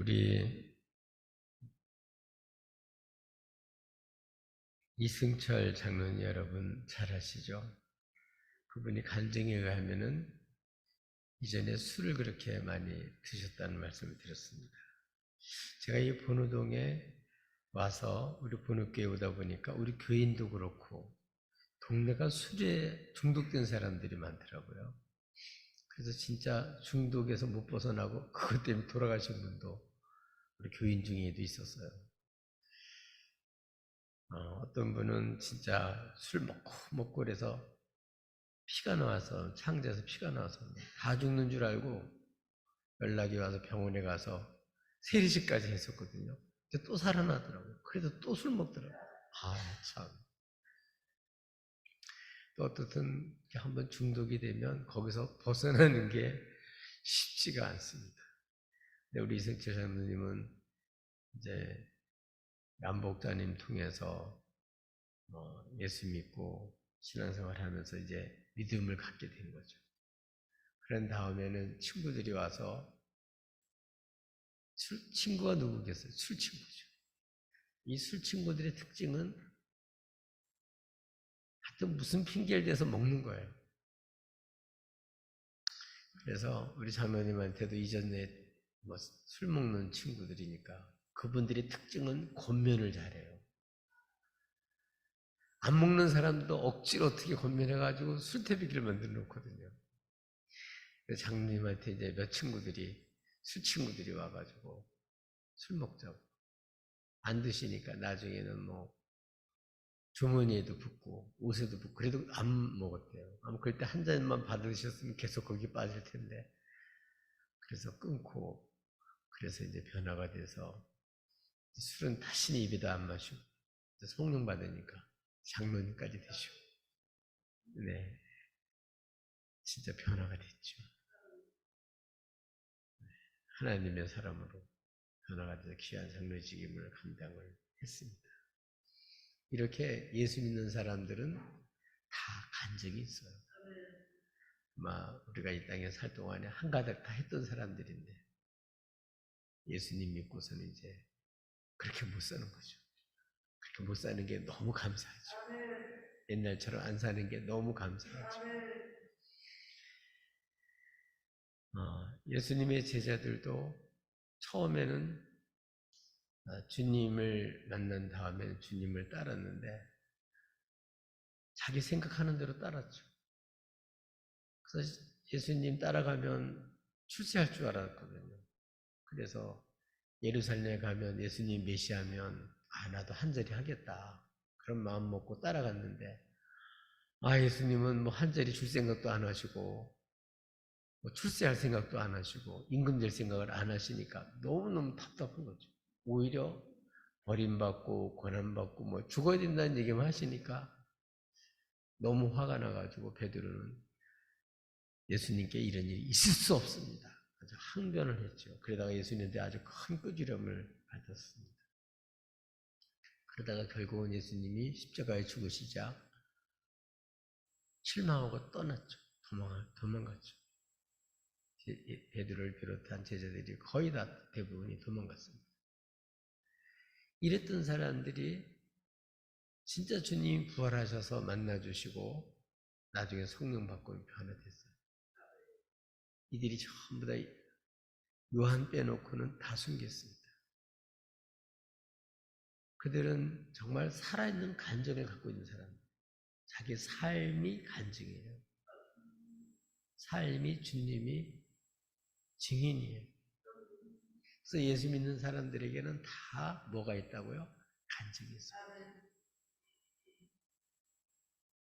우리 이승철 장로님 여러분 잘 아시죠? 그분이 간증에 의하면은 이전에 술을 그렇게 많이 드셨다는 말씀을 드렸습니다. 제가 이 본우동에 와서 우리 본우교회 오다 보니까 우리 교인도 그렇고 동네가 술에 중독된 사람들이 많더라고요. 그래서 진짜 중독에서 못 벗어나고 그것 때문에 돌아가신 분도 우리 교인 중에도 있었어요. 어떤 분은 진짜 술 먹고 그래서 피가 나와서 창자에서 피가 나와서 다 죽는 줄 알고 연락이 와서 병원에 가서 세리식까지 했었거든요. 근데 또 살아나더라고요. 그래도 또 술 먹더라고요. 참. 또 어떻든 한번 중독이 되면 거기서 벗어나는 게 쉽지가 않습니다. 근데 우리 이승철 장로님은 이제 남복자님 통해서 예수 믿고 신앙생활 하면서 이제 믿음을 갖게 된 거죠. 그런 다음에는 친구들이 와서 친구가 누구겠어요? 술 친구죠. 이 술 친구들의 특징은 하여튼 무슨 핑계를 대서 먹는 거예요. 그래서 우리 장로님한테도 이전에 술 먹는 친구들이니까 그분들의 특징은 권면을 잘해요. 안 먹는 사람도 억지로 어떻게 권면해가지고 술태비기를 만들어 놓거든요. 그래서 장로님한테 이제 술 친구들이 와가지고 술 먹자고. 안 드시니까 나중에는 주머니에도 붓고 옷에도 붓고 그래도 안 먹었대요. 아마 그때 한 잔만 받으셨으면 계속 거기 빠질 텐데 그래서 끊고 그래서 이제 변화가 돼서 술은 다시는 입에도 안 마시고 성령 받으니까 장로님까지 되시고 네 진짜 변화가 됐죠. 하나님의 사람으로 변화가 돼서 귀한 장로직임을 감당을 했습니다. 이렇게 예수 믿는 사람들은 다 간증이 있어요. 우리가 이 땅에 살 동안에 한가득 다 했던 사람들인데 예수님 믿고서는 이제 그렇게 못 사는 거죠. 그렇게 못 사는 게 너무 감사하죠. 옛날처럼 안 사는 게 너무 감사하죠. 예수님의 제자들도 처음에는 주님을 만난 다음에 주님을 따랐는데 자기 생각하는 대로 따랐죠. 그래서 예수님 따라가면 출세할 줄 알았거든요. 그래서 예루살렘에 가면 예수님 메시아면 나도 한 자리 하겠다. 그런 마음 먹고 따라갔는데 예수님은 한 자리 줄 생각도 안 하시고 출세할 생각도 안 하시고 임금 될 생각을 안 하시니까 너무너무 답답한 거죠. 오히려 버림받고 고난받고 죽어야 된다는 얘기만 하시니까 너무 화가 나가지고 베드로는 예수님께 이런 일이 있을 수 없습니다. 아주 항변을 했죠. 그러다가 예수님한테 아주 큰 꾸지람을 받았습니다. 그러다가 결국은 예수님이 십자가에 죽으시자 실망하고 떠났죠. 도망갔죠. 베드로를 비롯한 제자들이 거의 다 대부분이 도망갔습니다. 이랬던 사람들이 진짜 주님 부활하셔서 만나주시고 나중에 성령 받고 변화됐어요. 이들이 전부 다 요한 빼놓고는 다 숨겼습니다. 그들은 정말 살아있는 간증을 갖고 있는 사람입니다. 자기 삶이 간증이에요. 삶이 주님이 증인이에요. 그래서 예수 믿는 사람들에게는 다 뭐가 있다고요? 간증이 있어요.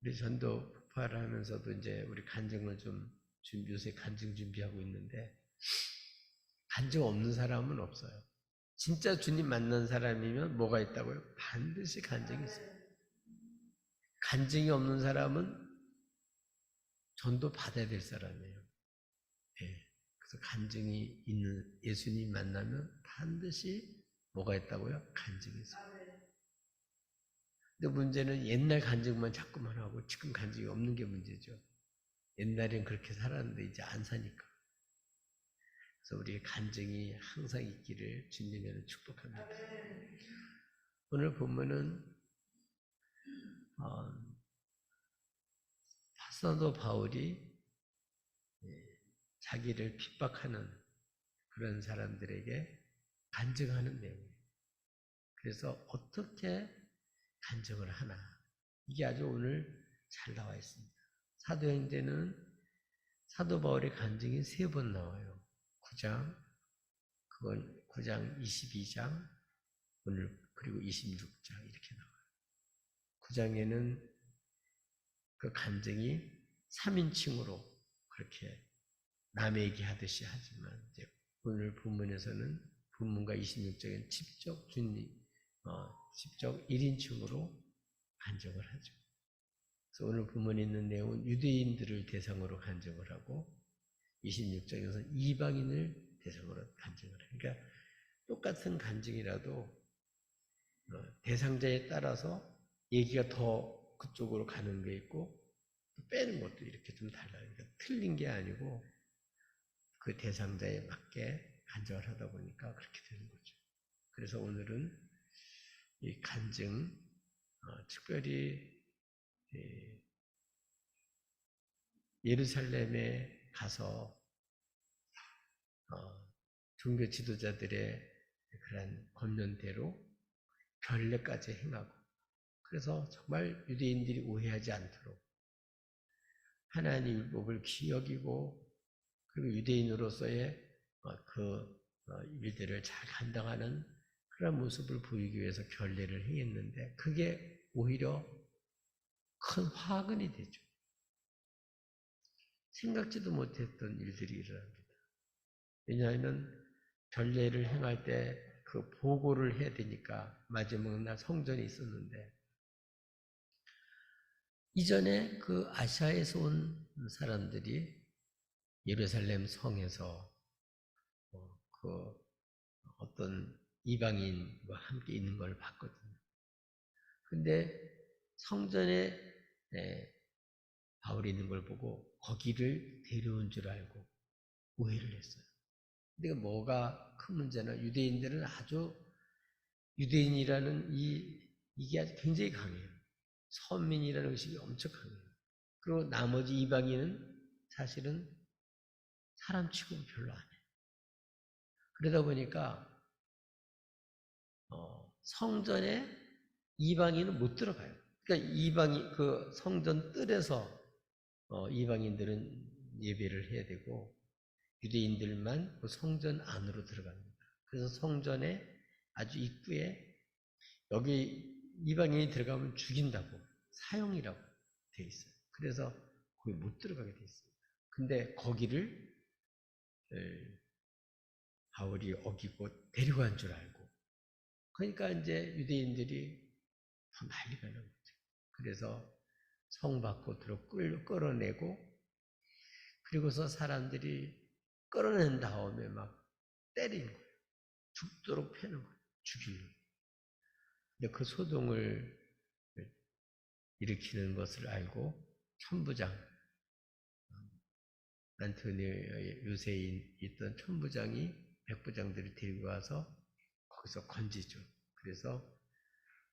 우리 전도 폭발하면서도 이제 우리 간증을 요새 간증 준비하고 있는데 간증 없는 사람은 없어요. 진짜 주님 만난 사람이면 뭐가 있다고요? 반드시 간증이 있어요. 간증이 없는 사람은 전도 받아야 될 사람이에요. 네. 그래서 간증이 있는 예수님 만나면 반드시 뭐가 있다고요? 간증이 있어요. 근데 문제는 옛날 간증만 자꾸만 하고 지금 간증이 없는 게 문제죠. 옛날엔 그렇게 살았는데 이제 안 사니까. 그래서 우리의 간증이 항상 있기를 주님으로 축복합니다. 오늘 본문은 사도 바울이 자기를 핍박하는 그런 사람들에게 간증하는 내용이에요. 그래서 어떻게 간증을 하나, 이게 아주 오늘 잘 나와 있습니다. 사도행전은 사도 바울의 간증이 3번 나와요. 9장, 그건 9장 22장, 오늘 그리고 26장 이렇게 나와요. 9장에는 그 간증이 3인칭으로 그렇게 남의 얘기하듯이 하지만 이제 오늘 본문에서는 본문과 26장에는 직접 직접 1인칭으로 간증을 하죠. 그래서 오늘 본문에 있는 내용은 유대인들을 대상으로 간증을 하고 26장에서 이방인을 대상으로 간증을 해요. 그러니까 똑같은 간증이라도 대상자에 따라서 얘기가 더 그쪽으로 가는 게 있고 빼는 것도 이렇게 좀 달라요. 그러니까 틀린 게 아니고 그 대상자에 맞게 간증을 하다 보니까 그렇게 되는 거죠. 그래서 오늘은 이 간증, 특별히 예루살렘에 가서 종교 지도자들의 그런 권면대로 결례까지 행하고, 그래서 정말 유대인들이 오해하지 않도록 하나님 율법을 기억이고, 그리고 유대인으로서의 그 일들을 잘 감당하는 그런 모습을 보이기 위해서 결례를 행했는데, 그게 오히려 큰 화근이 되죠. 생각지도 못했던 일들이 일어납니다. 왜냐하면 결례를 행할 때 그 보고를 해야 되니까 마지막 날 성전이 있었는데, 이전에 그 아시아에서 온 사람들이 예루살렘 성에서 그 어떤 이방인과 함께 있는 걸 봤거든요. 근데 성전에 바울이 있는 걸 보고 거기를 데려온 줄 알고 오해를 했어요. 근데 뭐가 큰 문제나, 유대인들은 아주 유대인이라는 이게 아주 굉장히 강해요. 선민이라는 의식이 엄청 강해요. 그리고 나머지 이방인은 사실은 사람 취급을 별로 안 해요. 그러다 보니까 성전에 이방인은 못 들어가요. 그러니까 그 성전 뜰에서 이방인들은 예배를 해야 되고 유대인들만 그 성전 안으로 들어갑니다. 그래서 성전에 아주 입구에 여기 이방인이 들어가면 죽인다고, 사형이라고 돼 있어요. 그래서 거기 못 들어가게 돼 있습니다. 근데 거기를 바울이 어기고 데려간 줄 알고, 그러니까 이제 유대인들이 더 난리가 난 거죠. 그래서 성 밖으로 끌어내고, 그리고서 사람들이 끌어낸 다음에 막 때리는 거예요. 죽도록 패는 거예요. 죽이려고. 근데 그 소동을 일으키는 것을 알고 천부장, 안토니오 요새에 있던 천부장이 백부장들을 데리고 와서 거기서 건지죠. 그래서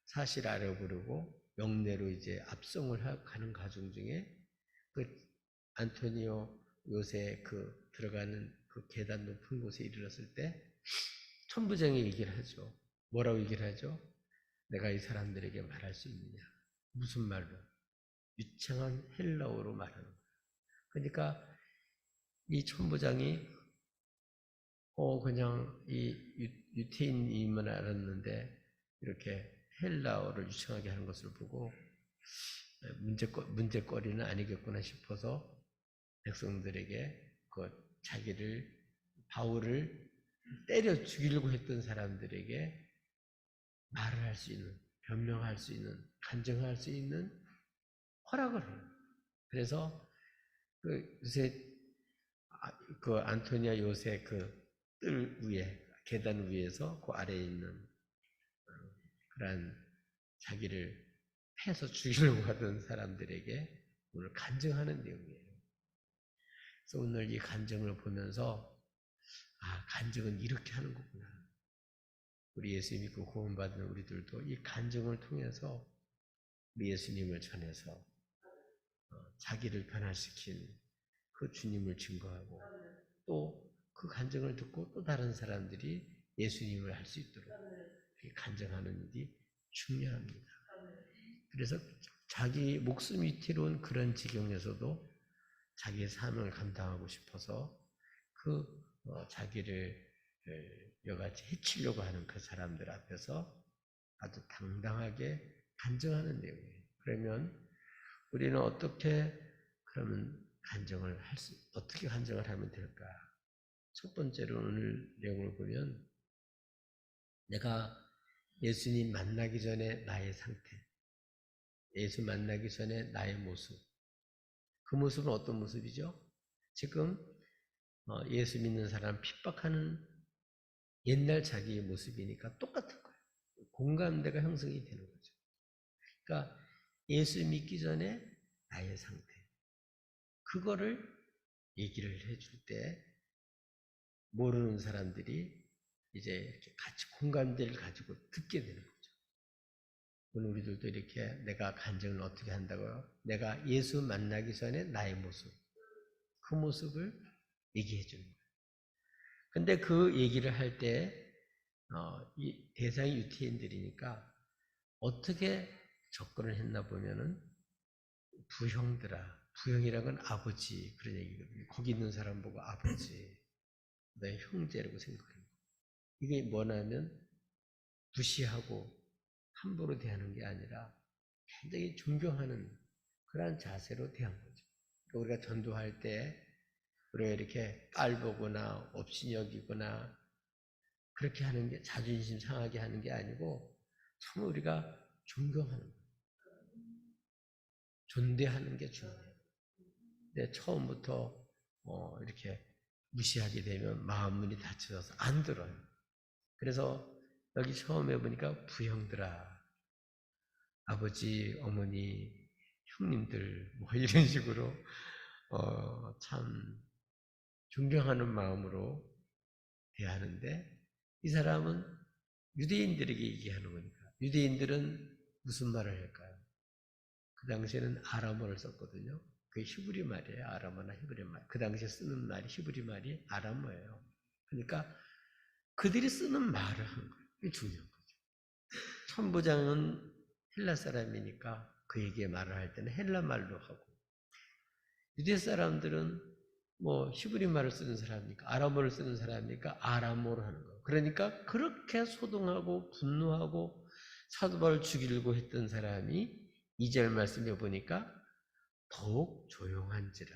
사실 알아보려고 영내로 이제 압송을 가는 과정 중에 그 안토니오 요새 그 들어가는 그 계단 높은 곳에 이르렀을 때 천부장이 얘기를 하죠. 뭐라고 얘기를 하죠? 내가 이 사람들에게 말할 수 있느냐? 무슨 말로? 유창한 헬라어로 말하는 거예요. 그러니까 이 천부장이 그냥 이 유태인임은 알았는데 이렇게 헬라어를 유창하게 하는 것을 보고 문제거리는 아니겠구나 싶어서 백성들에게 바울을 때려 죽이려고 했던 사람들에게 말을 할 수 있는, 변명할 수 있는, 간증할 수 있는 허락을 해요. 그래서 그 안토니아 요새 그 뜰 위에, 계단 위에서 그 아래에 있는 그런 자기를 패서 죽이려고 하던 사람들에게 오늘 간증하는 내용이에요. 그래서 오늘 이 간증을 보면서 아, 간증은 이렇게 하는 거구나. 우리 예수 믿고 구원받은 우리들도 이 간증을 통해서 우리 예수님을 전해서 자기를 변화시킨 그 주님을 증거하고 또 그 간증을 듣고 또 다른 사람들이 예수님을 할 수 있도록 간증하는 일이 중요합니다. 그래서 자기 목숨 위태로운 그런 지경에서도 자기의 사명을 감당하고 싶어서 그 자기를 여같이 해치려고 하는 그 사람들 앞에서 아주 당당하게 간증하는 내용이에요. 그러면 우리는 그러면 어떻게 간증을 하면 될까? 첫 번째로 오늘 내용을 보면 내가 예수님 만나기 전에 나의 상태, 예수 만나기 전에 나의 모습, 그 모습은 어떤 모습이죠? 지금 예수 믿는 사람 핍박하는 옛날 자기의 모습이니까 똑같은 거예요. 공감대가 형성이 되는 거죠. 그러니까 예수 믿기 전에 나의 상태, 그거를 얘기를 해줄 때 모르는 사람들이 이제 이렇게 같이 공감대를 가지고 듣게 되는 거죠. 오늘 우리들도 이렇게 내가 간증을 어떻게 한다고요? 내가 예수 만나기 전에 나의 모습, 그 모습을 얘기해 주는 거예요. 근데 그 얘기를 할 때, 이 대상이 유태인들이니까 어떻게 접근을 했나 보면은 부형들아, 부형이라는 건 아버지, 그런 얘기거든요. 거기 있는 사람 보고 아버지, 내 형제라고 생각해요. 이게 뭐냐면 무시하고 함부로 대하는 게 아니라 굉장히 존경하는 그러한 자세로 대한 거죠. 우리가 전도할 때 우리가 이렇게 깔보거나 업신여기거나 그렇게 하는 게 자존심 상하게 하는 게 아니고 정말 우리가 존경하는 거예요. 존대하는 게 중요해요. 근데 처음부터 이렇게 무시하게 되면 마음 문이 닫혀져서 안 들어요. 그래서 여기 처음에 보니까 부형들아, 아버지, 어머니, 형님들 뭐 이런 식으로 참 존경하는 마음으로 대하는데 이 사람은 유대인들에게 얘기하는 거니까 유대인들은 무슨 말을 할까요? 그 당시에는 아람어를 썼거든요. 그게 히브리 말이에요. 아람어나 히브리 말. 그 당시에 쓰는 말이 히브리 말이 아람어예요. 그러니까 그들이 쓰는 말을 한 거예요. 이게 중요한 거죠. 천부장은 헬라 사람이니까 그에게 말을 할 때는 헬라 말로 하고 유대 사람들은 뭐 히브리 말을 쓰는 사람이니까 아람어를 쓰는 사람이니까 아람어로 하는 거예요. 그러니까 그렇게 소동하고 분노하고 사도 바울을 죽이려고 했던 사람이 2절 말씀에 보니까 더욱 조용한지라.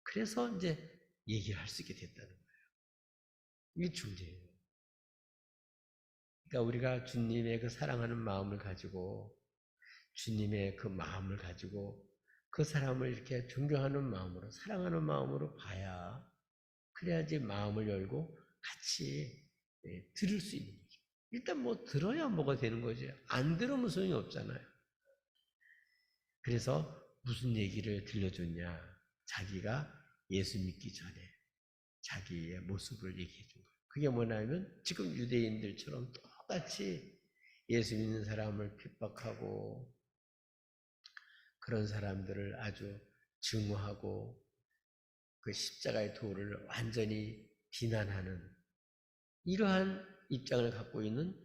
그래서 이제 얘기를 할 수 있게 됐다는 거예요. 이게 중요해요. 그러니까 우리가 주님의 그 사랑하는 마음을 가지고 주님의 그 마음을 가지고 그 사람을 이렇게 존경하는 마음으로 사랑하는 마음으로 봐야 그래야지 마음을 열고 같이 들을 수 있는 거죠. 일단 뭐 들어야 뭐가 되는 거지. 안 들으면 소용이 없잖아요. 그래서 무슨 얘기를 들려줬냐. 자기가 예수 믿기 전에 자기의 모습을 얘기해 준 거예요. 그게 뭐냐면 지금 유대인들처럼 똑같이 예수 믿는 사람을 핍박하고 그런 사람들을 아주 증오하고 그 십자가의 도를 완전히 비난하는 이러한 입장을 갖고 있는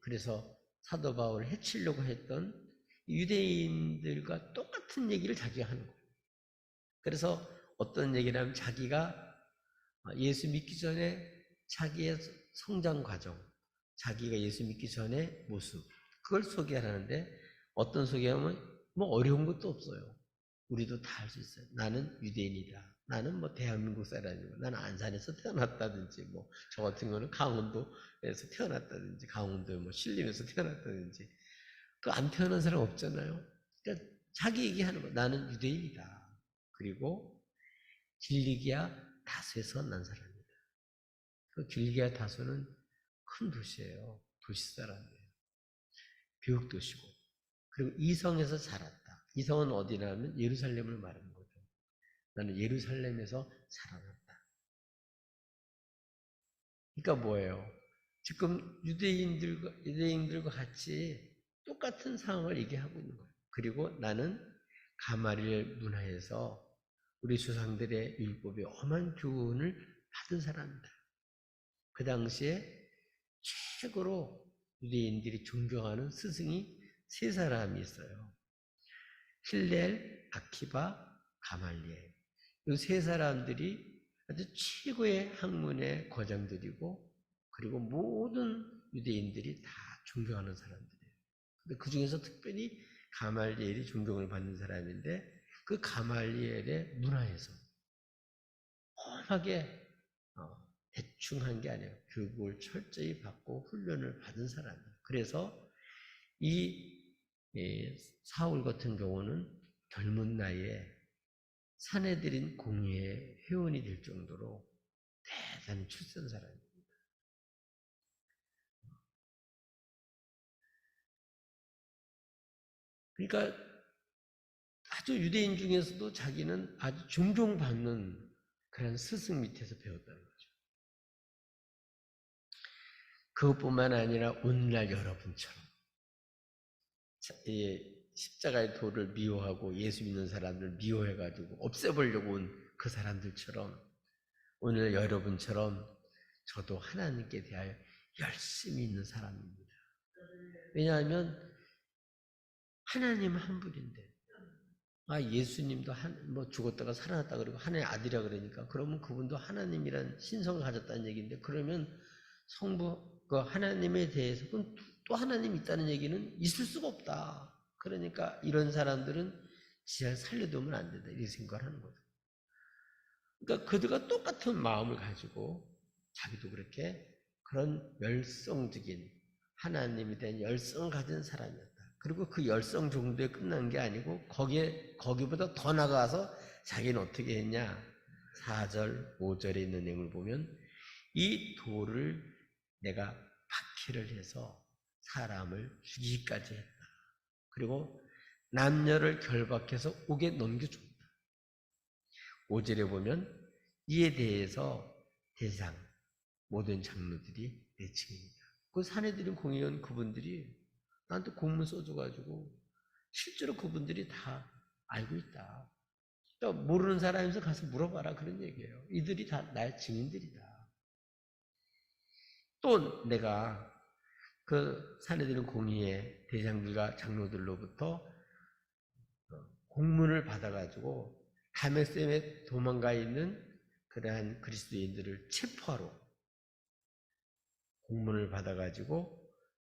그래서 사도 바울을 해치려고 했던 유대인들과 똑같은 얘기를 자기가 하는 거예요. 그래서 어떤 얘기를 하면 자기가 예수 믿기 전에 자기의 성장 과정, 자기가 예수 믿기 전에 모습 그걸 소개하라는데 어떤 소개하면 뭐 어려운 것도 없어요. 우리도 다 할 수 있어요. 나는 유대인이다. 나는 뭐 대한민국 사람이고 나는 안산에서 태어났다든지 뭐 저 같은 거는 강원도에서 태어났다든지 강원도 뭐 신림에서 태어났다든지 그 안 태어난 사람 없잖아요. 그러니까 자기 얘기하는 거 나는 유대인이다. 그리고 길리기아 다소에서 난 사람이다. 그 길리기아 다소는 큰 도시예요. 도시 사람이에요. 교육 도시고 그리고 이성에서 자랐다. 이성은 어디냐면 예루살렘을 말하는 거죠. 나는 예루살렘에서 살아났다. 그러니까 뭐예요? 지금 유대인들과 같이 똑같은 상황을 얘기하고 있는 거예요. 그리고 나는 가말리엘 문화에서 우리 조상들의 율법에 엄한 교훈을 받은 사람이다. 그 당시에 최고로 유대인들이 존경하는 스승이 세 사람이 있어요. 힐렐, 아키바, 가말리엘. 이 세 사람들이 아주 최고의 학문의 거장들이고, 그리고 모든 유대인들이 다 존경하는 사람들이에요. 근데 그 중에서 특별히 가말리엘이 존경을 받는 사람인데, 그 가말리엘의 문화에서 험하게 대충 한 게 아니에요. 교육을 철저히 받고 훈련을 받은 사람이에요. 그래서 이 사울 같은 경우는 젊은 나이에 사내들인 공의의 회원이 될 정도로 대단히 출세한 사람입니다. 그러니까 아주 유대인 중에서도 자기는 아주 존경받는 그런 스승 밑에서 배웠다는 거죠. 그것뿐만 아니라 오늘날 여러분처럼 십자가의 도를 미워하고 예수 믿는 사람들 미워해가지고 없애보려고 온 그 사람들처럼 오늘 여러분처럼 저도 하나님께 대하여 열심히 있는 사람입니다. 왜냐하면 하나님 한 분인데, 예수님도 뭐 죽었다가 살아났다 그러고 하나님의 아들이라 그러니까 그러면 그분도 하나님이란 신성을 가졌다는 얘기인데, 그러면 그 하나님에 대해서 또 하나님 있다는 얘기는 있을 수가 없다. 그러니까 이런 사람들은 지하 살려두면 안 된다, 이렇게 생각을 하는 거죠. 그러니까 그들과 똑같은 마음을 가지고 자기도 그렇게 그런 열성적인 하나님에 대한 열성을 가진 사람이었다. 그리고 그 열성 정도에 끝난 게 아니고 거기보다 더 나가서 자기는 어떻게 했냐? 4절, 5절에 있는 내용을 보면 이 돌을 내가 박해를 해서 사람을 죽이기까지 했다. 그리고 남녀를 결박해서 옥에 넘겨줬다. 5절에 보면 이에 대해서 대상 모든 장로들이 내 증인이다. 그 사내들인 공의원 그분들이 나한테 공문 써줘가지고 실제로 그분들이 다 알고 있다. 그러니까 모르는 사람에서 가서 물어봐라, 그런 얘기예요. 이들이 다 나의 증인들이다. 또 내가 그 사내들인 공의의 대장들과 장로들로부터 공문을 받아가지고 다메섹에 도망가 있는 그러한 그리스도인들을 체포하러 공문을 받아가지고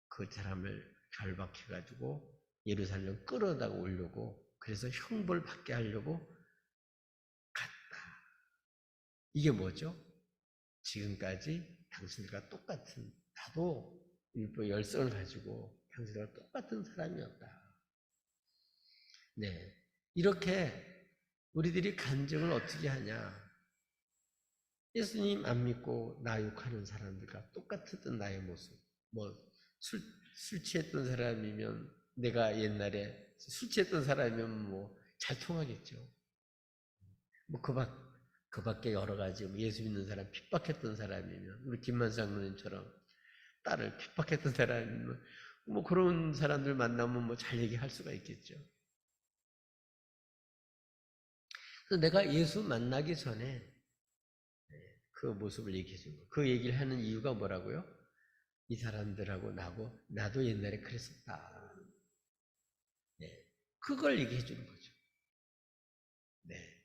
그 사람을 결박해가지고 예루살렘 끌어다가 오려고, 그래서 형벌 받게 하려고 갔다. 이게 뭐죠? 지금까지 당신들과 똑같은, 나도 율법 열성을 가지고 당신들과 똑같은 사람이었다. 네, 이렇게 우리들이 간증을 어떻게 하냐? 예수님 안 믿고 나 욕하는 사람들과 똑같았던 나의 모습. 술 취했던 사람이면, 내가 옛날에 술 취했던 사람이면 잘 통하겠죠. 그 밖에 여러 가지, 예수 믿는 사람 핍박했던 사람이면, 우리 김만수 장로님처럼 딸을 핍박했던 사람이면, 그런 사람들 만나면 잘 얘기할 수가 있겠죠. 그래서 내가 예수 만나기 전에 그 모습을 얘기해 준 거예요. 그 얘기를 하는 이유가 뭐라고요? 이 사람들하고 나도 옛날에 그랬었다. 네. 그걸 얘기해 주는 거죠. 네.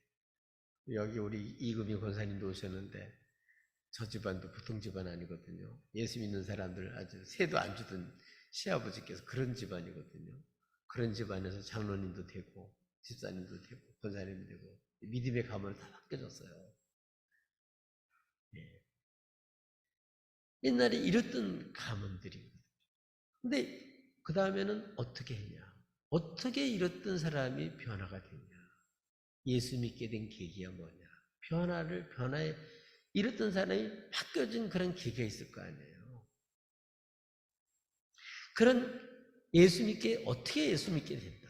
여기 우리 이금희 권사님도 오셨는데, 저 집안도 보통 집안 아니거든요. 예수 믿는 사람들 아주 새도 안 주던 시아버지께서 그런 집안이거든요. 그런 집안에서 장로님도 되고, 집사님도 되고, 권사님도 되고, 믿음의 가문을 다 바뀌어졌어요. 네. 옛날에 이랬던 가문들이. 근데 그 다음에는 어떻게 했냐? 어떻게 이랬던 사람이 변화가 됐냐? 예수 믿게 된 계기가 뭐냐? 변화에 이랬던 사람이 바뀌어진 그런 계기가 있을 거 아니에요. 그런 어떻게 예수 믿게 된다?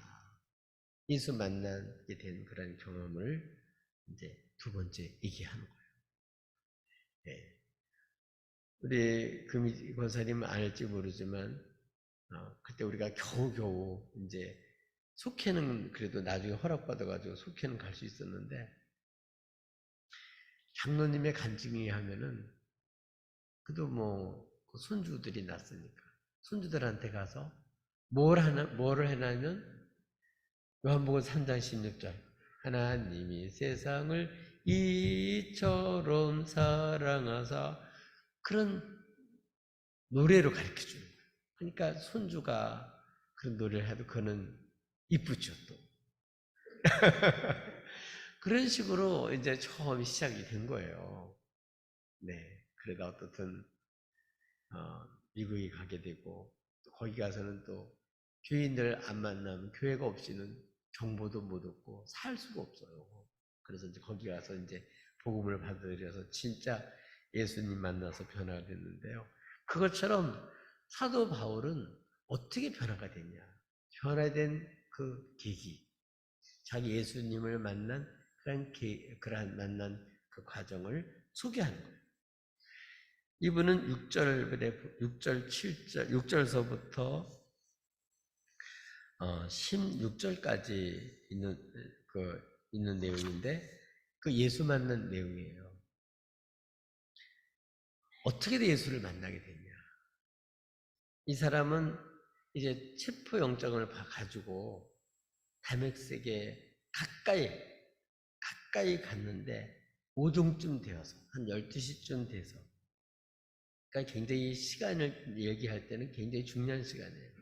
예수 만나게 된 그런 경험을 이제 두 번째 얘기하는 거예요. 네. 우리 금희 권사님은 알지 모르지만 그때 우리가 겨우겨우 이제 속회는 그래도 나중에 허락받아가지고 속회는 갈 수 있었는데 장로님의 간증이 하면은 그래도 그 손주들이 났으니까 손주들한테 가서 뭐를 해냐면 요한복음 3장 16절 하나님이 세상을 이처럼 사랑하사 그런 노래로 가르쳐주는 거예요. 그러니까 손주가 그런 노래를 해도 그거는 이쁘죠 또. 그런 식으로 이제 처음 시작이 된 거예요. 네, 그러다 어떻든 미국에 가게 되고 거기 가서는 또 교인들 안 만나면 교회가 없이는 정보도 못 얻고 살 수가 없어요. 그래서 이제 거기 가서 이제 복음을 받아들여서 진짜 예수님 만나서 변화가 됐는데요. 그것처럼 사도 바울은 어떻게 변화가 됐냐? 변화된 그 계기, 자기 예수님을 만난 그러한 만난 그 과정을 소개하는 거예요. 이분은 6절, 7절, 6절서부터 16절까지 있는 내용인데 그 예수 만난 내용이에요. 어떻게 예수를 만나게 됐냐? 이 사람은 이제 체포영장을 가지고 다메섹에 가까이 갔는데 오종쯤 되어서 한 12시쯤 돼서 그러니까 굉장히 시간을 얘기할 때는 굉장히 중요한 시간이에요.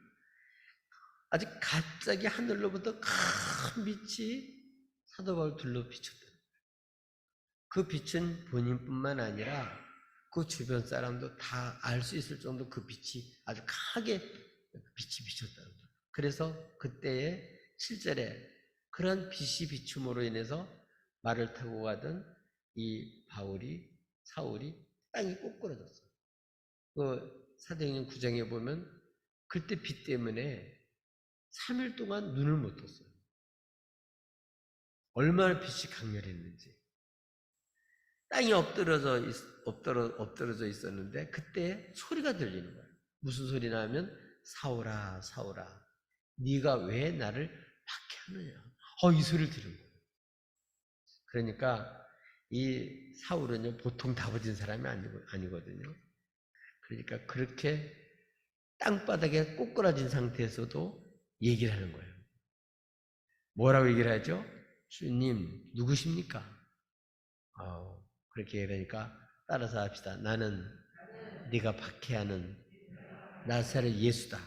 아주 갑자기 하늘로부터 큰 빛이 사도 바울 둘러 비쳤다. 그 빛은 본인뿐만 아니라 그 주변 사람도 다 알 수 있을 정도 그 빛이 아주 강하게 빛이 비쳤다는 거예요. 그래서 그때의 7절에 그런 빛이 비춤으로 인해서 말을 타고 가던 이 사울이 땅이 꼬꾸라졌어요. 그 사도행전 9장에 보면 그때 빛 때문에 3일 동안 눈을 못 떴어요. 얼마나 빛이 강렬했는지. 땅이 엎드러져 있었는데 그때 소리가 들리는 거예요. 무슨 소리나 하면 사울아 사울아 네가 왜 나를 박해하느냐. 이 소리를 들은 거예요. 그러니까 이 사울은요 보통 다부진 사람이 아니거든요. 그러니까 그렇게 땅바닥에 꼬꾸라진 상태에서도 얘기를 하는 거예요. 뭐라고 얘기를 하죠? 주님 누구십니까? 그렇게 얘기하니까 따라서 합시다. 나는 네가 박해하는 나사렛 예수다.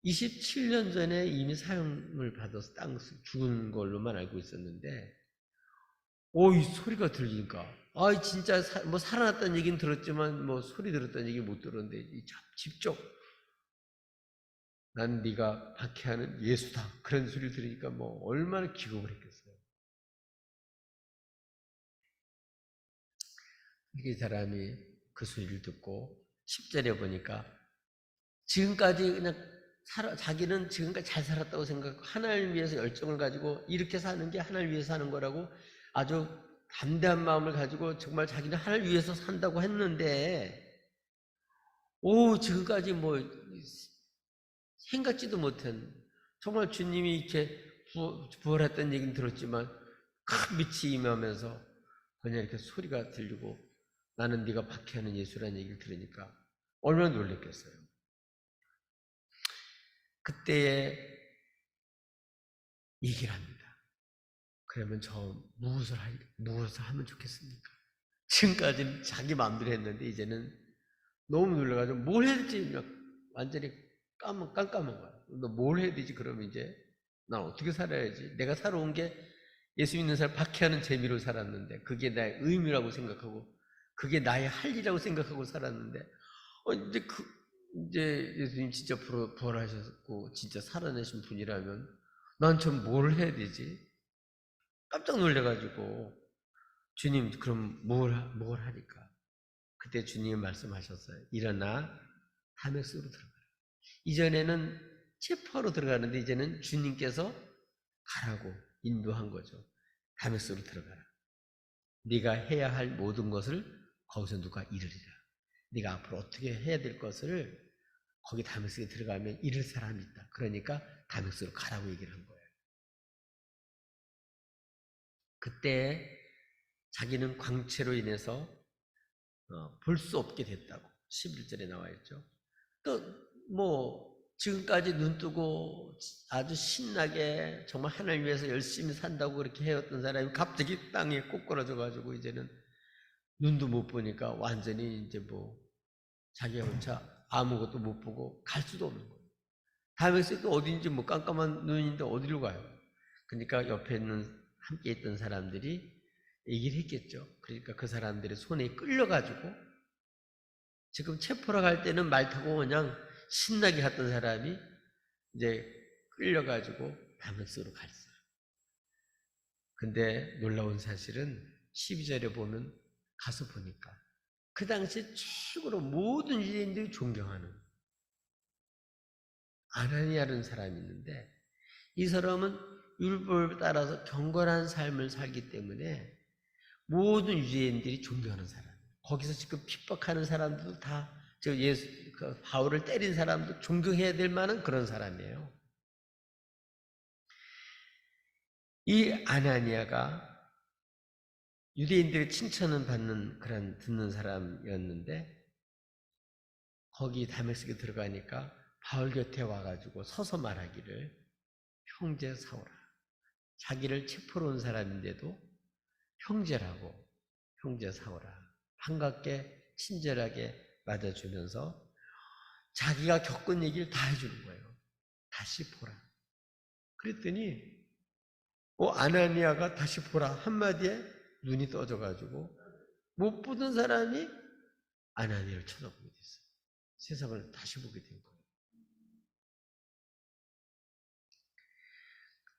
27년 전에 이미 사형을 받아서 죽은 걸로만 알고 있었는데 이 소리가 들리니까 진짜 살아났다는 얘기는 들었지만 소리 들었다는 얘기 못 들었는데 직접 난 네가 박해하는 예수다. 그런 소리를 들으니까 얼마나 기겁을 했겠어요. 이 사람이 그 소리를 듣고 10절에 보니까 지금까지 그냥 자기는 지금까지 잘 살았다고 생각하고 하나님을 위해서 열정을 가지고 이렇게 사는 게 하나님을 위해서 사는 거라고 아주 담대한 마음을 가지고 정말 자기는 하나님을 위해서 산다고 했는데 지금까지 생각지도 못한 정말 주님이 이렇게 부활했다는 얘기는 들었지만 큰 빛이 임하면서 그냥 이렇게 소리가 들리고 나는 네가 박해하는 예수라는 얘기를 들으니까 얼마나 놀랐겠어요. 그때에 얘기를 합니다. 그러면 저 무엇을 하면 좋겠습니까? 지금까지는 자기 마음대로 했는데 이제는 너무 놀라가지고 뭘 해야 될지 완전히 깜깜한 거야. 너 뭘 해야 되지? 그러면 이제 난 어떻게 살아야지? 내가 살아온 게 예수 믿는 사람 박해하는 재미로 살았는데 그게 나의 의미라고 생각하고 그게 나의 할 일이라고 생각하고 살았는데 이제 예수님 진짜 부활하셨고 진짜 살아내신 분이라면 난 좀 뭘 해야 되지? 깜짝 놀래가지고 주님 그럼 뭘 하니까 그때 주님이 말씀하셨어요. 일어나 다메섹으로 들어가라. 이전에는 체포하러 들어가는데 이제는 주님께서 가라고 인도한 거죠. 다메섹으로 들어가라. 네가 해야 할 모든 것을 거기서 누가 이르리라. 네가 앞으로 어떻게 해야 될 것을 거기 다메섹에 들어가면 이를 사람이 있다. 그러니까 다메섹으로 가라고 얘기를 한 거예요. 그때 자기는 광채로 인해서 볼 수 없게 됐다고 11절에 나와 있죠. 또 뭐 지금까지 눈 뜨고 아주 신나게 정말 하나님 위해서 열심히 산다고 그렇게 해왔던 사람이 갑자기 땅에 꼬꾸라져 가지고 이제는 눈도 못 보니까 완전히 이제 뭐 자기가 혼자 아무것도 못 보고 갈 수도 없는 거예요. 다메섹도 어딘지 뭐 깜깜한 눈인데 어디로 가요? 그러니까 옆에 있는 함께 있던 사람들이 얘기를 했겠죠. 그러니까 그 사람들의 손에 끌려가지고 지금 체포로 갈 때는 말 타고 그냥 신나게 갔던 사람이 이제 끌려가지고 다메섹으로 갔어요. 근데 놀라운 사실은 12절에 보면 가서 보니까 그 당시에 최고로 모든 유대인들이 존경하는 아나니아라는 사람이 있는데 이 사람은 율법을 따라서 경건한 삶을 살기 때문에 모든 유대인들이 존경하는 사람이에요. 거기서 지금 핍박하는 사람들도 다 바울을 때린 사람도 존경해야 될 만한 그런 사람이에요. 이 아나니아가 유대인들의 칭찬을 받는 그런 듣는 사람이었는데 거기 다메섹에 들어가니까 바울 곁에 와가지고 서서 말하기를 형제 사오라. 자기를 체포로 온 사람인데도 형제라고 형제 사오라. 반갑게 친절하게 맞아주면서 자기가 겪은 얘기를 다 해주는 거예요. 다시 보라. 그랬더니 아나니아가 다시 보라 한마디에 눈이 떠져가지고 못 보던 사람이 아나니아를 쳐다보게 됐어요. 세상을 다시 보게 된 거예요.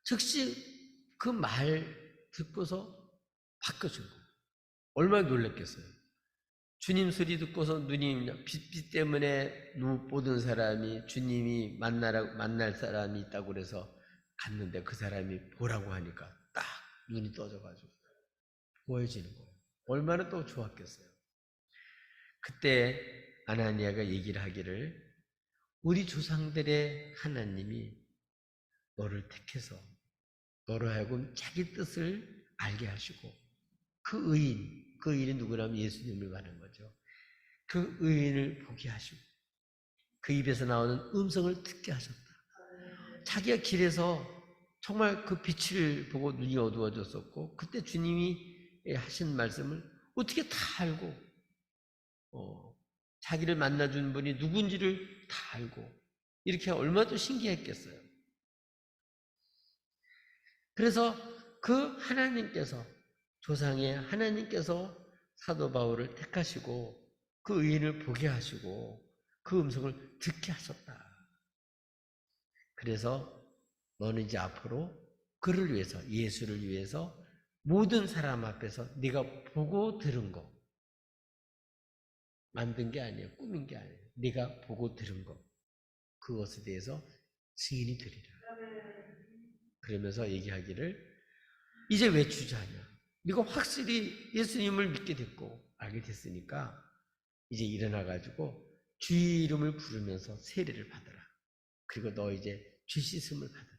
즉시 그 말 듣고서 바뀌어진 거예요. 얼마나 놀랐겠어요. 주님 소리 듣고서 눈이 빛 때문에 못 보던 사람이 주님이 만날 사람이 있다고 그래서 갔는데 그 사람이 보라고 하니까 딱 눈이 떠져가지고 보여지는 거예요. 얼마나 또 좋았겠어요. 그때 아나니아가 얘기를 하기를 우리 조상들의 하나님이 너를 택해서 너로 하여금 자기 뜻을 알게 하시고 그 의인이 누구냐면 예수님을 말하는 거죠. 그 의인을 보게 하시고 그 입에서 나오는 음성을 듣게 하셨다. 자기가 길에서 정말 그 빛을 보고 눈이 어두워졌었고 그때 주님이 하신 말씀을 어떻게 다 알고 자기를 만나준 분이 누군지를 다 알고 이렇게 얼마나 또 신기했겠어요. 그래서 그 하나님께서 조상의 하나님께서 사도 바울을 택하시고 그 의인을 보게 하시고 그 음성을 듣게 하셨다. 그래서 너는 이제 앞으로 그를 위해서 예수를 위해서 모든 사람 앞에서 네가 보고 들은 거 만든 게 아니에요. 꾸민 게 아니에요. 네가 보고 들은 거 그것에 대해서 증인이 되리라. 그러면서 얘기하기를 이제 왜 주저하냐? 네가 확실히 예수님을 믿게 됐고 알게 됐으니까 이제 일어나가지고 주의 이름을 부르면서 세례를 받아라. 그리고 너 이제 죄 씻음을 받아라.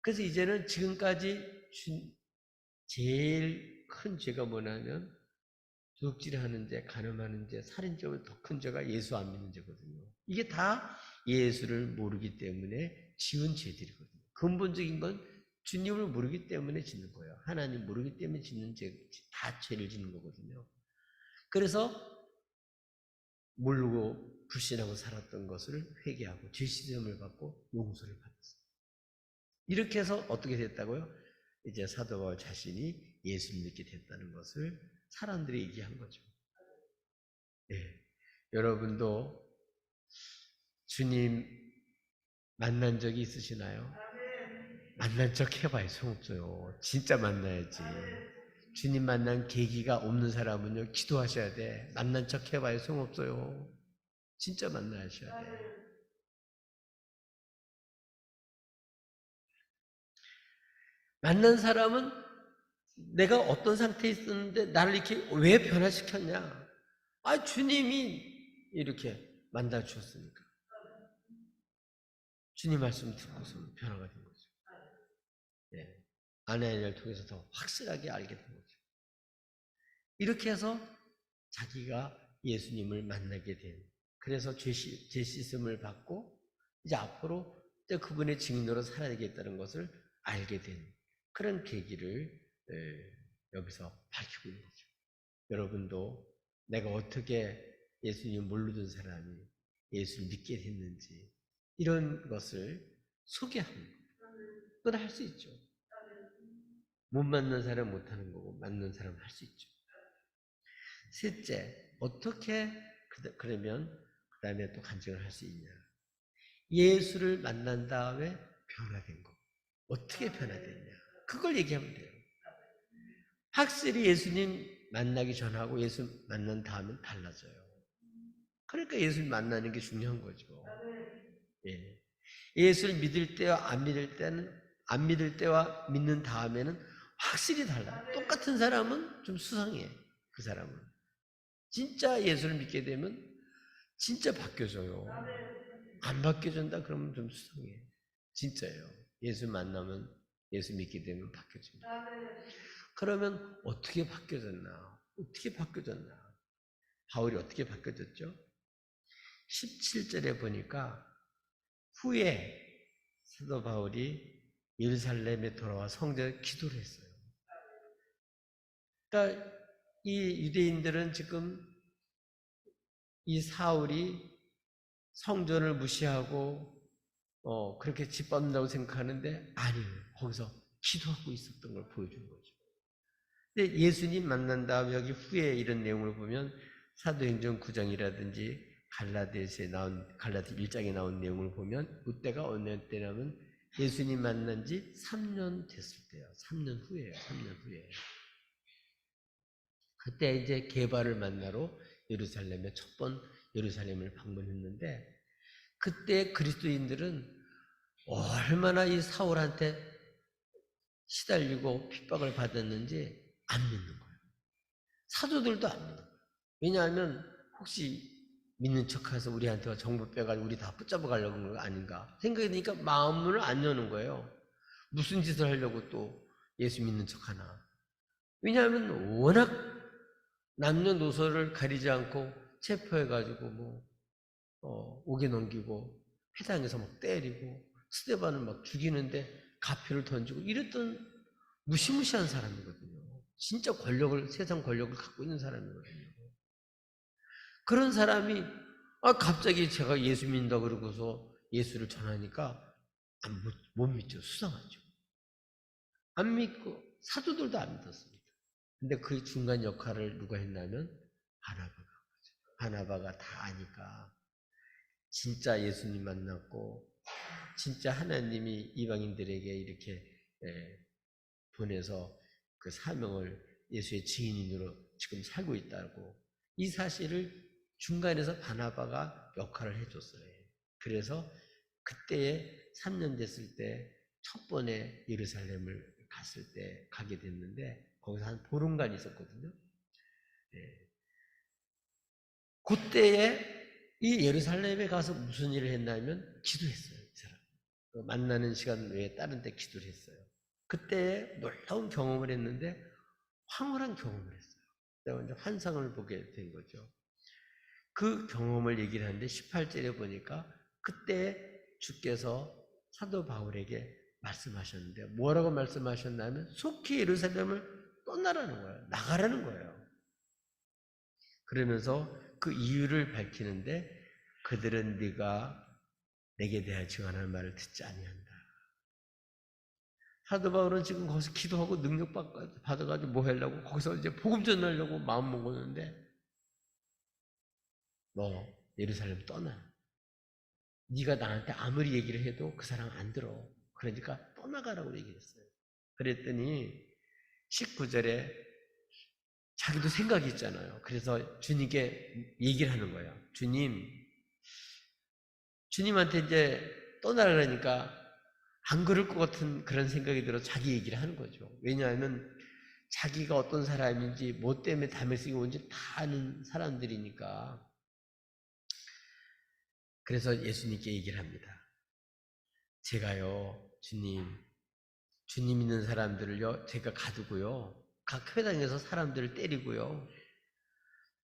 그래서 이제는 지금까지 제일 큰 죄가 뭐냐면 도둑질하는 죄, 간음하는 죄, 살인죄보다 더 큰 죄가 예수 안 믿는 죄거든요. 이게 다 예수를 모르기 때문에 지은 죄들이거든요. 근본적인 건 주님을 모르기 때문에 짓는 거예요. 하나님 모르기 때문에 짓는 죄, 다 죄를 짓는 거거든요. 그래서 모르고 불신하고 살았던 것을 회개하고 죄 씻음을 받고 용서를 받았어요. 이렇게 해서 어떻게 됐다고요? 이제 사도 바울 자신이 예수를 믿게 됐다는 것을 사람들이 얘기한 거죠. 네. 여러분도 주님 만난 적이 있으시나요? 만난 척 해봐요. 소용없어요. 진짜 만나야지. 주님 만난 계기가 없는 사람은요, 기도하셔야 돼. 만난 척 해봐요. 소용없어요. 진짜 만나셔야 돼. 만난 사람은 내가 어떤 상태에 있었는데 나를 이렇게 왜 변화시켰냐? 주님이 이렇게 만나 주셨으니까. 주님 말씀 듣고서 변화가 된 거죠. 예. 아나니아를 통해서 더 확실하게 알게 된 거죠. 이렇게 해서 자기가 예수님을 만나게 된, 그래서 죄 씻음을 받고 이제 앞으로 이제 그분의 증인으로 살아야겠다는 것을 알게 된 그런 계기를 여기서 밝히고 있는 거죠. 여러분도 내가 어떻게 예수님을 모르던 사람이 예수를 믿게 됐는지 이런 것을 소개합니다. 그건 할 수 있죠. 못 맞는 사람 못하는 거고 맞는 사람 할 수 있죠. 셋째, 어떻게 그러면 그 다음에 또 간증을 할 수 있냐? 예수를 만난 다음에 변화된 거. 어떻게 변화됐냐? 그걸 얘기하면 돼요. 확실히 예수님 만나기 전하고 예수 만난 다음은 달라져요. 그러니까 예수를 만나는 게 중요한 거죠. 예. 예수를 믿을 때와 안 믿을 때와 믿는 다음에는 확실히 달라요. 똑같은 사람은 좀 수상해. 그 사람은. 진짜 예수를 믿게 되면 진짜 바뀌어져요. 안 바뀌어진다 그러면 좀 수상해. 진짜예요. 예수 만나면 예수 믿게 되면 바뀌어집니다. 그러면 어떻게 바뀌어졌나? 어떻게 바뀌어졌나? 바울이 어떻게 바뀌어졌죠? 17절에 보니까 후에 사도 바울이 예루살렘에 돌아와 성전에 기도를 했어요. 그러니까 이 유대인들은 지금 이 사울이 성전을 무시하고 그렇게 짓밟는다고 생각하는데 아니에요. 거기서 기도하고 있었던 걸 보여준 거죠. 근데 예수님 만난 다음 여기 후에 이런 내용을 보면 사도행전 9장이라든지 갈라디아서에 나온 갈라디 1장에 나온 내용을 보면 그때가 어느 때냐면 예수님 만난 지 3년 됐을 때예요. 3년 후예요. 3년 후에. 그때 이제 게바를 만나러 예루살렘에 첫 번 예루살렘을 방문했는데 그때 그리스도인들은 얼마나 이 사울한테 시달리고 핍박을 받았는지 안 믿는 거예요. 사도들도 안 믿는 거예요. 왜냐하면 혹시 믿는 척해서 우리한테 정보 빼가지고 우리 다 붙잡아 가려고 하는 거 아닌가 생각이 드니까 마음문을 안 여는 거예요. 무슨 짓을 하려고 또 예수 믿는 척하나. 왜냐하면 워낙 남녀노소를 가리지 않고 체포해가지고 옥에 넘기고 회당에서 막 때리고 스데반을 막 죽이는데 가표를 던지고 이랬던 무시무시한 사람이거든요. 진짜 세상 권력을 갖고 있는 사람이거든요. 그런 사람이 갑자기 제가 예수 믿는다 그러고서 예수를 전하니까 못 믿죠. 수상하죠. 안 믿고 사도들도 안 믿었습니다. 근데 그 중간 역할을 누가 했냐면 바나바가 한 거죠. 바나바가 다 아니까 진짜 예수님 만났고 진짜 하나님이 이방인들에게 이렇게 보내서 그 사명을 예수의 증인으로 지금 살고 있다고 이 사실을 중간에서 바나바가 역할을 해줬어요. 그래서 그때에 3년 됐을 때 첫 번에 예루살렘을 갔을 때 가게 됐는데 거기서 한 보름간 있었거든요. 그때에 이 예루살렘에 가서 무슨 일을 했냐면 기도했어요. 이 사람. 만나는 시간 외에 다른 데 기도를 했어요. 그때 놀라운 경험을 했는데 황홀한 경험을 했어요. 내가 이제 환상을 보게 된 거죠. 그 경험을 얘기를 하는데 18절에 보니까 그때 주께서 사도 바울에게 말씀하셨는데 뭐라고 말씀하셨냐면 속히 예루살렘을 떠나라는 거예요. 나가라는 거예요. 그러면서 그 이유를 밝히는데 그들은 네가 내게 대하여 증언하는 말을 듣지 아니한다. 사도 바울은 지금 거기서 기도하고 능력 받아가지고 뭐 하려고 거기서 이제 복음 전하려고 마음 먹었는데 너 예루살렘 떠나. 네가 나한테 아무리 얘기를 해도 그 사람 안 들어. 그러니까 떠나가라고 얘기했어요. 그랬더니 19절에 자기도 생각이 있잖아요. 그래서 주님께 얘기를 하는 거예요. 주님한테 이제 떠나라니까 안 그럴 것 같은 그런 생각이 들어 자기 얘기를 하는 거죠. 왜냐하면 자기가 어떤 사람인지 뭐 때문에 다메섹에 온지 다 아는 사람들이니까. 그래서 예수님께 얘기를 합니다. 제가요, 주님 있는 사람들을요, 제가 가두고요, 각 회당에서 사람들을 때리고요,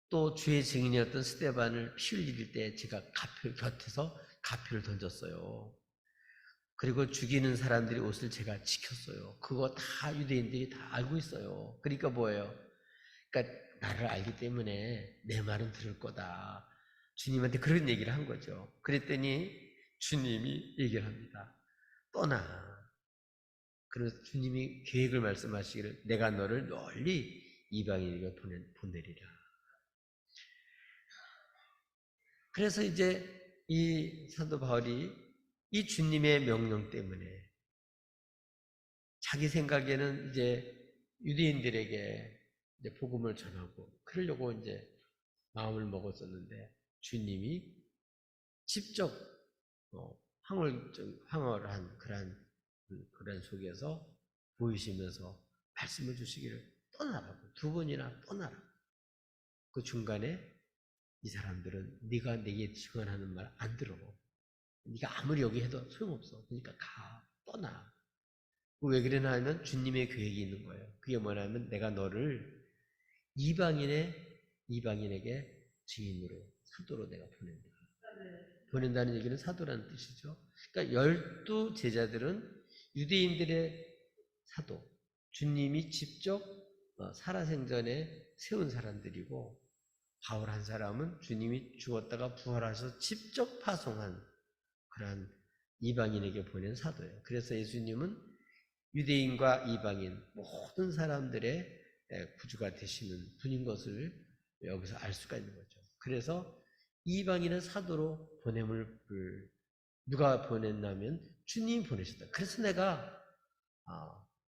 또 주의 증인이었던 스데반을 피 흘릴 때 제가 곁에서 가표를 던졌어요. 그리고 죽이는 사람들이 옷을 제가 지켰어요. 그거 다 유대인들이 다 알고 있어요. 그러니까 뭐예요? 그러니까 나를 알기 때문에 내 말은 들을 거다. 주님한테 그런 얘기를 한 거죠. 그랬더니 주님이 얘기를 합니다. 떠나. 그래서 주님이 계획을 말씀하시기를 내가 너를 널리 이방인에게 보내리라. 그래서 이제 이 사도 바울이 이 주님의 명령 때문에 자기 생각에는 이제 유대인들에게 이제 복음을 전하고 그러려고 이제 마음을 먹었었는데 주님이 직접 황홀한 그런 속에서 보이시면서 말씀을 주시기를 떠나라고, 두 번이나 떠나라. 그 중간에 이 사람들은 네가 내게 증언하는 말 안 들어. 네가 아무리 여기 해도 소용없어. 그러니까 가, 떠나. 왜 그러나 하면 주님의 계획이 있는 거예요. 그게 뭐냐면 내가 너를 이방인에게 증인으로, 사도로 내가 보낸다. 보낸다는 얘기는 사도라는 뜻이죠. 그러니까 12 제자들은 유대인들의 사도, 주님이 직접 살아생전에 세운 사람들이고, 바울 한 사람은 주님이 죽었다가 부활하셔서 직접 파송한 그러한 이방인에게 보낸 사도예요. 그래서 예수님은 유대인과 이방인 모든 사람들의 구주가 되시는 분인 것을 여기서 알 수가 있는 거죠. 그래서 이방인을 사도로 보냄을 누가 보냈냐면 주님이 보내셨다. 그래서 내가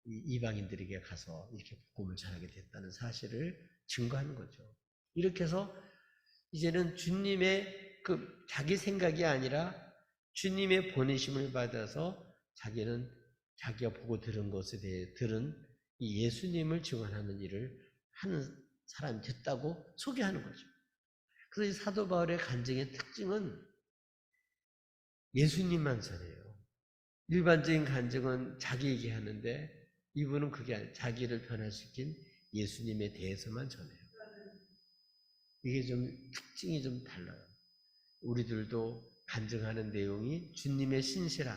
이방인들에게 가서 이렇게 복음을 전하게 됐다는 사실을 증거하는 거죠. 이렇게 해서 이제는 주님의 자기 생각이 아니라 주님의 보내심을 받아서 자기는 자기가 보고 들은 것에 대해 들은 이 예수님을 증언하는 일을 하는 사람이 됐다고 소개하는 거죠. 그래서 이 사도 바울의 간증의 특징은 예수님만 전해요. 일반적인 간증은 자기 얘기하는데 이분은 그게 아니에요. 자기를 변화시킨 예수님에 대해서만 전해요. 이게 좀 특징이 좀 달라요. 우리들도 간증하는 내용이 주님의 신실함,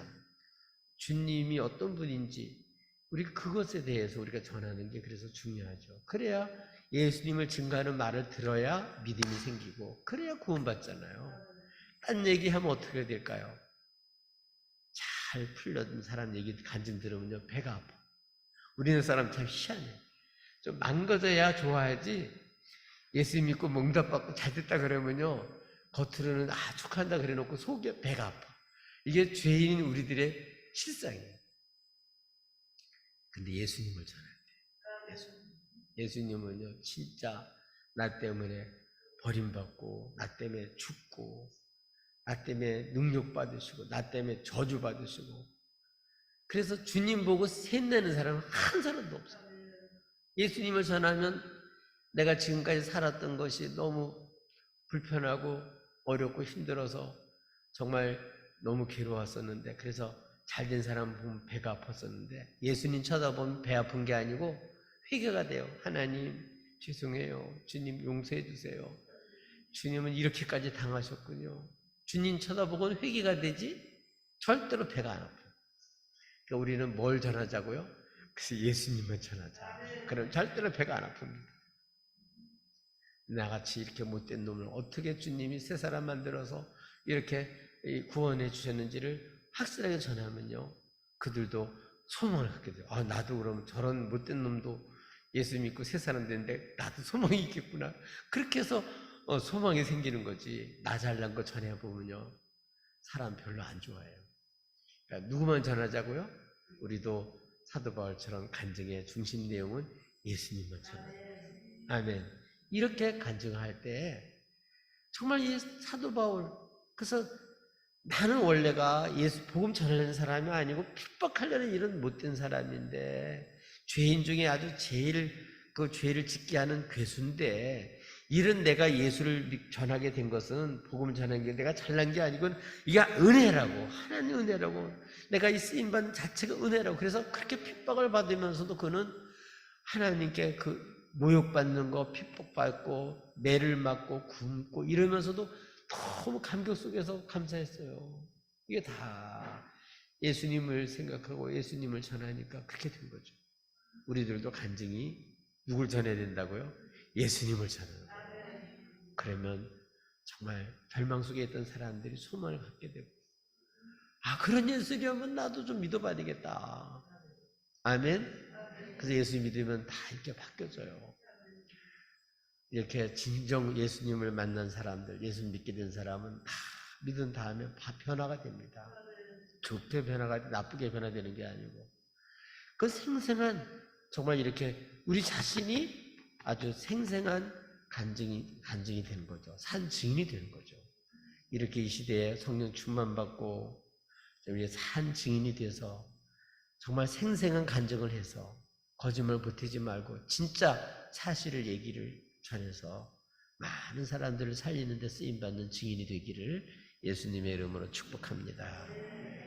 주님이 어떤 분인지 우리 그것에 대해서 우리가 전하는 게 그래서 중요하죠. 그래야 예수님을 증거하는 말을 들어야 믿음이 생기고 그래야 구원받잖아요. 딴 얘기하면 어떻게 될까요? 잘 풀려든 사람 얘기 간증 들으면요 배가 아파. 우리는 사람 참 희한해. 좀 망가져야 좋아하지. 예수 믿고 응답받고 잘 됐다 그러면요 겉으로는 축하한다 그래놓고 속에 배가 아파. 이게 죄인인 우리들의 실상이에요. 근데 예수님을 전할 때 예수님은요 진짜 나 때문에 버림받고 나 때문에 죽고 나 때문에 능력받으시고 나 때문에 저주받으시고 그래서 주님 보고 셋내는 사람은 한 사람도 없어요. 예수님을 전하면 내가 지금까지 살았던 것이 너무 불편하고 어렵고 힘들어서 정말 너무 괴로웠었는데 그래서 잘된 사람 보면 배가 아팠었는데 예수님 쳐다보면 배 아픈 게 아니고 회개가 돼요. 하나님 죄송해요. 주님 용서해 주세요. 주님은 이렇게까지 당하셨군요. 주님 쳐다보고는 회개가 되지 절대로 배가 안 아파요. 그러니까 우리는 뭘 전하자고요? 그래서 예수님만 전하자. 그럼 절대로 배가 안 아픕니다. 나같이 이렇게 못된 놈을 어떻게 주님이 새 사람 만들어서 이렇게 구원해 주셨는지를 확실하게 전하면요 그들도 소망을 갖게 돼요. 나도 그럼 저런 못된 놈도 예수 믿고 새 사람 되는데 나도 소망이 있겠구나. 그렇게 해서 소망이 생기는 거지. 나 잘난 거 전해보면요 사람 별로 안 좋아해요. 그러니까 누구만 전하자고요? 우리도 사도 바울처럼 간증의 중심 내용은 예수님만 전하자. 아멘. 이렇게 간증할 때 정말 이 사도 바울 그래서 나는 원래가 예수 복음 전하려는 사람이 아니고 핍박하려는 이런 못된 사람인데 죄인 중에 아주 제일 그 죄를 짓게 하는 괴수인데, 이런 내가 예수를 전하게 된 것은, 복음을 전하는 게 내가 잘난 게 아니고 이게 은혜라고, 하나님 은혜라고, 내가 이 쓰임받은 자체가 은혜라고. 그래서 그렇게 핍박을 받으면서도 그는 하나님께 그 모욕받는 거, 핍박받고 매를 맞고 굶고 이러면서도 너무 감격 속에서 감사했어요. 이게 다 예수님을 생각하고 예수님을 전하니까 그렇게 된 거죠. 우리들도 간증히 누굴 전해야 된다고요? 예수님을 전하는 거예요. 그러면 정말 절망 속에 있던 사람들이 소망을 갖게 되고, 아, 그런 예수님이면 나도 좀 믿어봐야 되겠다. 아멘. 그래서 예수 믿으면 다 이렇게 바뀌어져요. 이렇게 진정 예수님을 만난 사람들, 예수 믿게 된 사람은 다 믿은 다음에 변화가 됩니다. 좋게 변화가, 나쁘게 변화되는 게 아니고, 그 생생한, 정말 이렇게 우리 자신이 아주 생생한 간증이 되는 거죠. 산 증인이 되는 거죠. 이렇게 이 시대에 성령 충만받고 우리 산 증인이 돼서 정말 생생한 간증을 해서 거짓말 보태지 말고 진짜 사실을 얘기를 전해서 많은 사람들을 살리는 데 쓰임받는 증인이 되기를 예수님의 이름으로 축복합니다.